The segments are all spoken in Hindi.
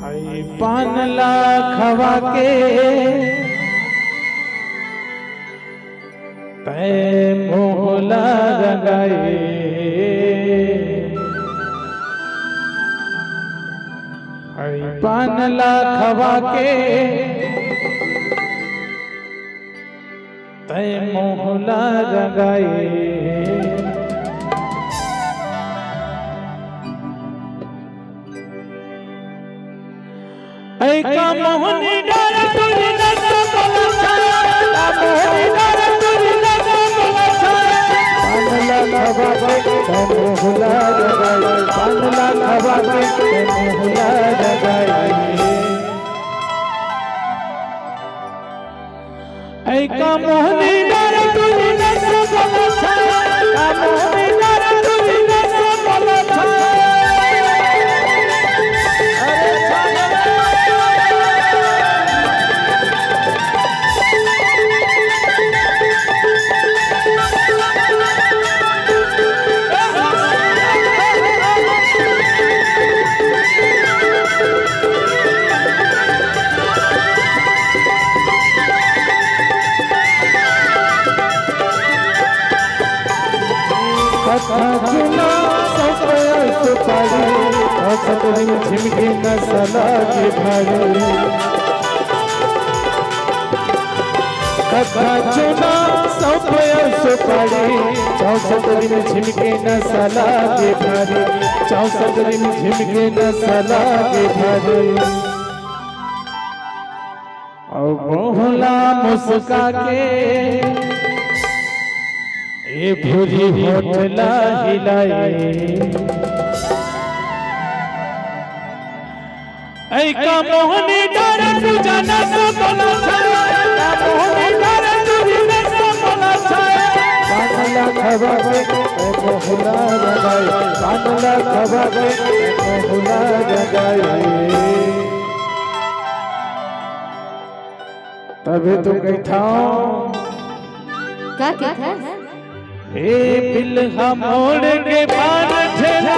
पान लाखवा के तै मोहला रंगाए, पान लाखवा के तै मोहला रंगाए। ऐका मोहनी डार तुझी नजर बलछा, मोहनी डार तुझी नजर बलछा। पान लाखवा के तै मोहला रंगाए, पान लाखवा के तै मोहला रंगाए। ऐका मोहनी डार तुझी नजर बलछा, मोहनी डार तुझी नजर बलछा। झिमके न सला के भारे, कथा चुना सौंपया सुपारी। 64 दिन झिमके न सला के भारे, 64 दिन झिमके न सला के भारे। और मोहला मुस्का के ये भूरी होठला हिलाए। ऐका मोहनी डार तुझा नजर बलछा, मोहनी डार तुझी नजर बलछा। पान लाखवा के तै मोहला रंगाए, पान लाखवा के तै मोहला रंगाए। तबे तो कहता क्या कहता हे बिल्हा मोड़ के पान ठेला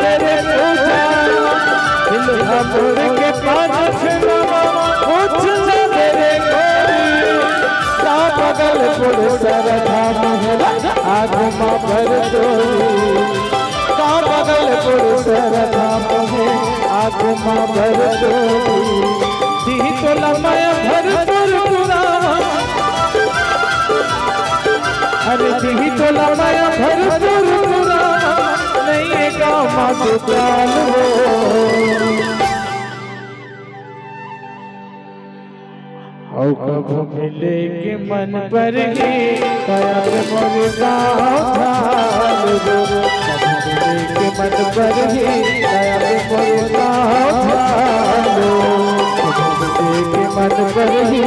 मेरे पूछा, बिल्हा मोड़ के पान ठेला मेरे गोरी। सा बगल पुर सरधा मोहला आग माँ भर डोरी, सा बगल पुर सरधा मोहे आग माँ भर डोरी। दी तो लमाया भरपुर पुरावा, अरे दी तो लमाया भरपुर पुरावा। नहीं गाँव मत चाल हो, औ कब मिले के मन पर ही प्यार मोर गाँव ढाल दो। कब मिले के मन पर ही प्यार मोर गाँव ढाल दो। कब मिले के मन पर ही